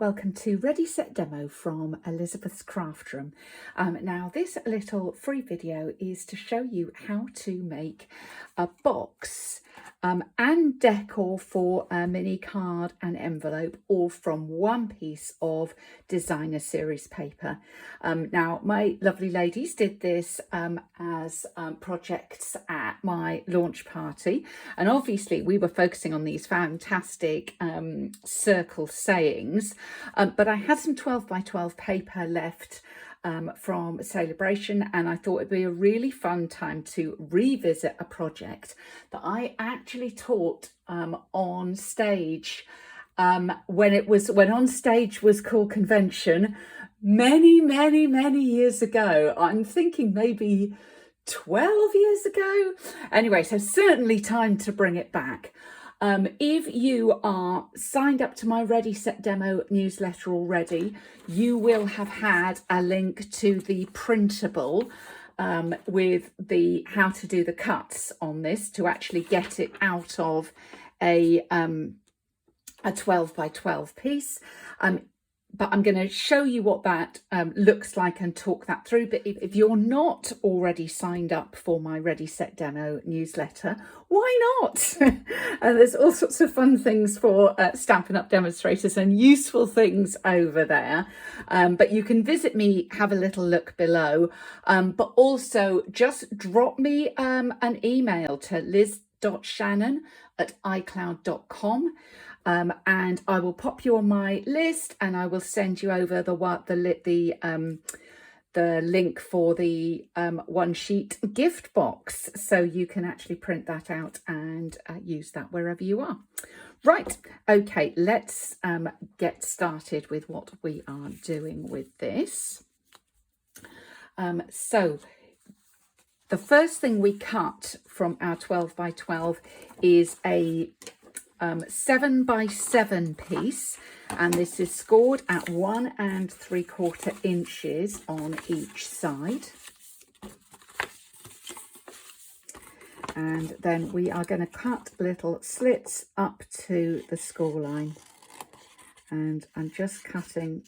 welcome to Ready Set Demo from Elizabeth's Craft Room. Now this little free video is to show you how to make a box and decor for a mini card and envelope, all from one piece of designer series paper. Now my lovely ladies did this as projects at my launch party, and obviously we were focusing on these fantastic circle sayings, but I had some 12 by 12 paper left from Celebration, and I thought it'd be a really fun time to revisit a project that I actually taught on stage when on stage was called convention many years ago. I'm thinking maybe 12 years ago. Anyway, so certainly time to bring it back. If you are signed up to my Ready Set Demo newsletter already, you will have had a link to the printable with the how to do the cuts on this to actually get it out of a 12 by 12 piece. But I'm going to show you what that looks like and talk that through. But if you're not already signed up for my Ready Set Demo newsletter, why not? There's all sorts of fun things for Stampin' Up! Demonstrators and useful things over there. But you can visit me, have a little look below. But also just drop me an email to liz.shannon@icloud.com. And I will pop you on my list, and I will send you over the link for the one sheet gift box, so you can actually print that out and use that wherever you are. Right, okay, let's get started with what we are doing with this. So the first thing we cut from our 12 by 12 is a 7 by 7 piece, and this is scored at 1 3/4 inches on each side. And then we are going to cut little slits up to the score line, and I'm just cutting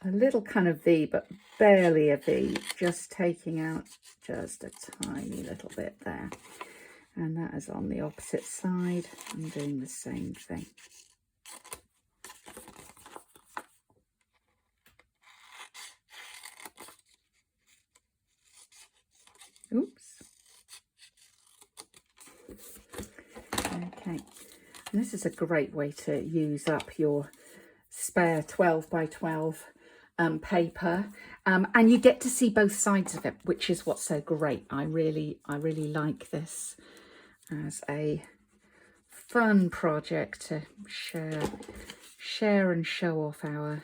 a little kind of V, but barely a V, just taking out just a tiny little bit there. And that is on the opposite side. I'm doing the same thing. Oops. Okay. And this is a great way to use up your spare 12 by 12 paper. And you get to see both sides of it, which is what's so great. I really like this as a fun project to share and show off our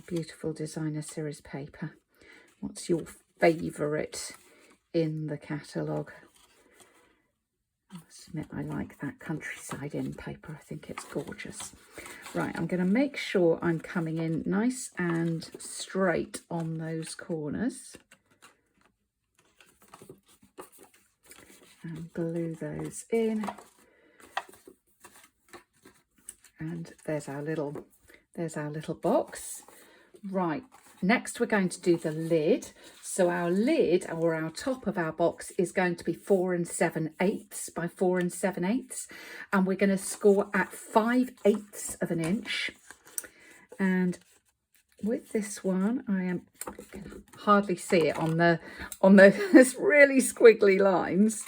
beautiful designer series paper. What's your favourite in the catalogue? I must admit, I like that countryside in paper. I think it's gorgeous. Right, I'm going to make sure I'm coming in nice and straight on those corners. And glue those in, and there's our little box. Right, next we're going to do the lid. So our lid, or our top of our box, is going to be 4 7/8 by 4 7/8, and we're going to score at 5/8 of an inch. And with this one, I can hardly see it on the there's really squiggly lines.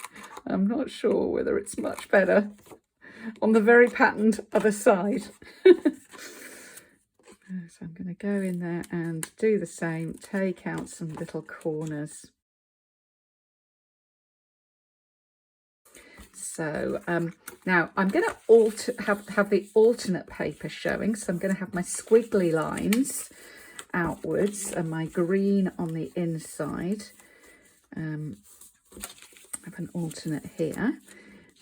I'm not sure whether it's much better on the very patterned other side. So I'm going to go in there and do the same, take out some little corners. So now I'm going to have the alternate paper showing. So I'm going to have my squiggly lines outwards and my green on the inside. I have an alternate here,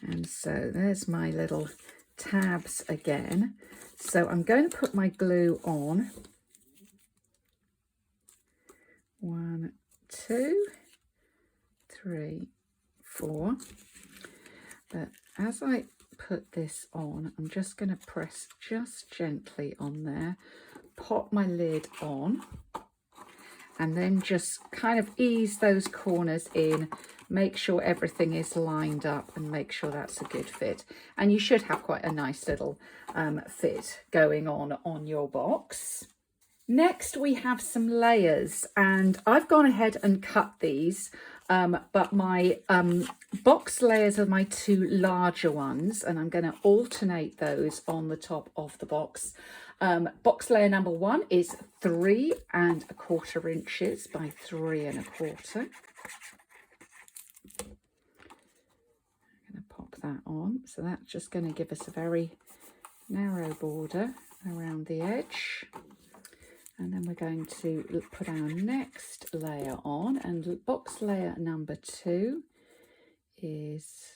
and so there's my little tabs again. So I'm going to put my glue on. 1 2 3 4. But as I put this on, I'm just going to press just gently on there, pop my lid on, and then just kind of ease those corners in, make sure everything is lined up and make sure that's a good fit. And you should have quite a nice little fit going on your box. Next we have some layers, and I've gone ahead and cut these, but my box layers are my two larger ones, and I'm going to alternate those on the top of the box. Box layer number 1 is 3 1/4 inches by 3 1/4. I'm going to pop that on, so that's just going to give us a very narrow border around the edge. And then we're going to put our next layer on, and box layer number 2 is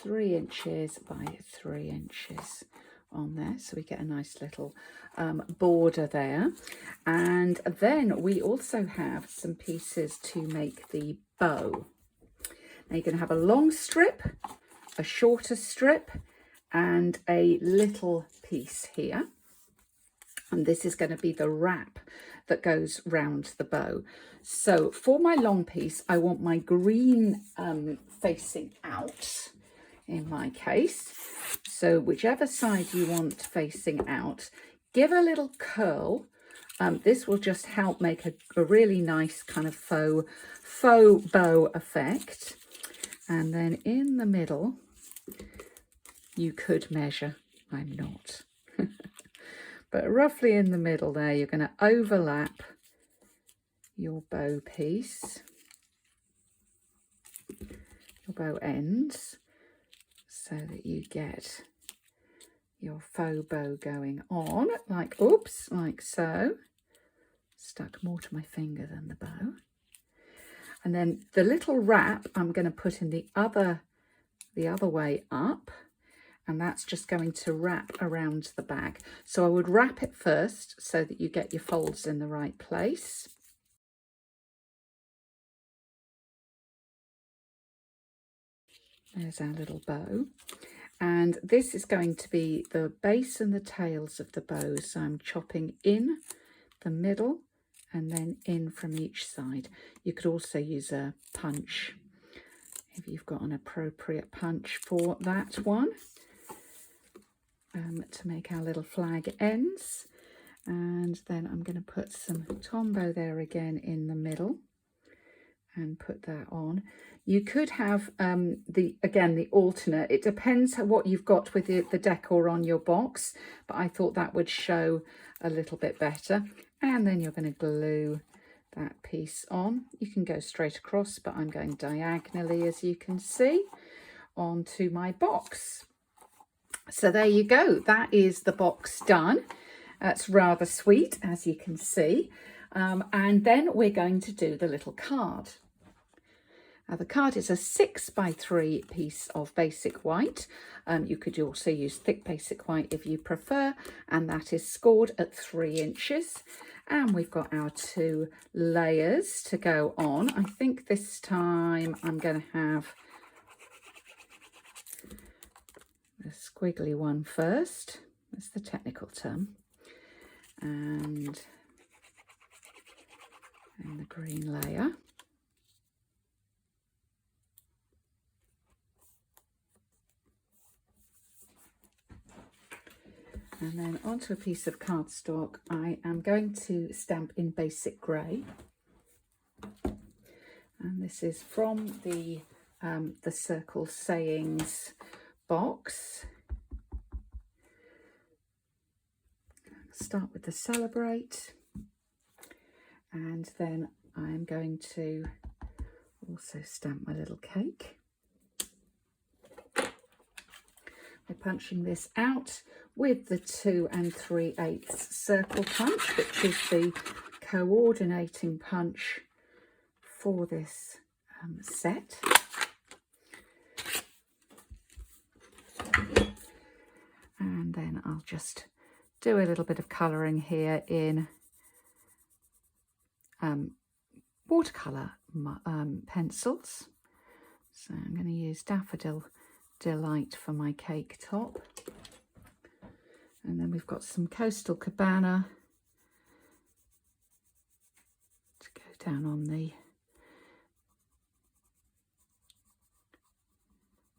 3 inches by 3 inches on there, so we get a nice little border there. And then we also have some pieces to make the bow. Now you're going to have a long strip, a shorter strip, and a little piece here. And this is going to be the wrap that goes round the bow. So for my long piece, I want my green facing out in my case. So whichever side you want facing out, give a little curl. This will just help make a really nice kind of faux bow effect. And then in the middle, you could measure. I'm not. But roughly in the middle there, you're going to overlap your bow piece, your bow ends, so that you get your faux bow going on, like, oops, like so. Stuck more to my finger than the bow. And then the little wrap I'm going to put in the other way up. And that's just going to wrap around the back. So I would wrap it first so that you get your folds in the right place. There's our little bow. And this is going to be the base and the tails of the bow. So I'm chopping in the middle and then in from each side. You could also use a punch if you've got an appropriate punch for that one. To make our little flag ends. And then I'm going to put some Tombow there again in the middle and put that on. You could have the alternate. It depends what you've got with the decor on your box, but I thought that would show a little bit better. And then you're going to glue that piece on. You can go straight across, but I'm going diagonally, as you can see, onto my box. So there you go, that is the box done. That's rather sweet, as you can see. And then we're going to do the little card. Now the card is a 6 by 3 piece of basic white. You could also use thick basic white if you prefer, and that is scored at 3 inches. And we've got our 2 layers to go on. I think this time I'm going to have the squiggly one first. That's the technical term. And the green layer. And then onto a piece of cardstock, I am going to stamp in basic grey. And this is from the Circle Sayings box. Start with the Celebrate, and then I'm going to also stamp my little cake. We're punching this out with the 2 3/8 circle punch, which is the coordinating punch for this set. And then I'll just do a little bit of colouring here in watercolour pencils. So I'm going to use Daffodil delight for my cake top. And then we've got some Coastal Cabana to go down on the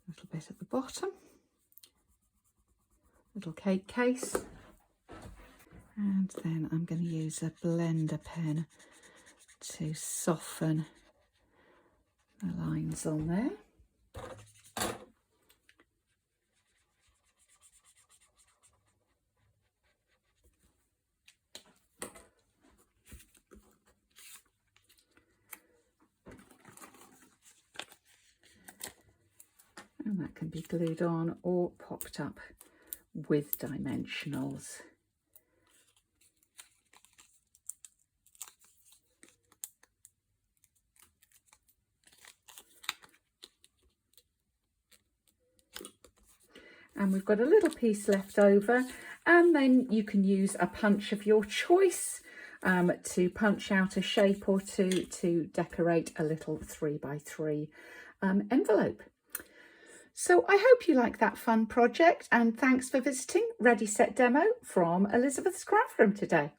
little bit at the bottom. Little cake case. And then I'm going to use a blender pen to soften the lines on there. And that can be glued on or popped up with dimensionals. And we've got a little piece left over, and then you can use a punch of your choice to punch out a shape or two to decorate a little 3x3 envelope. So I hope you like that fun project, and thanks for visiting Ready Set Demo from Elizabeth's Craft Room today.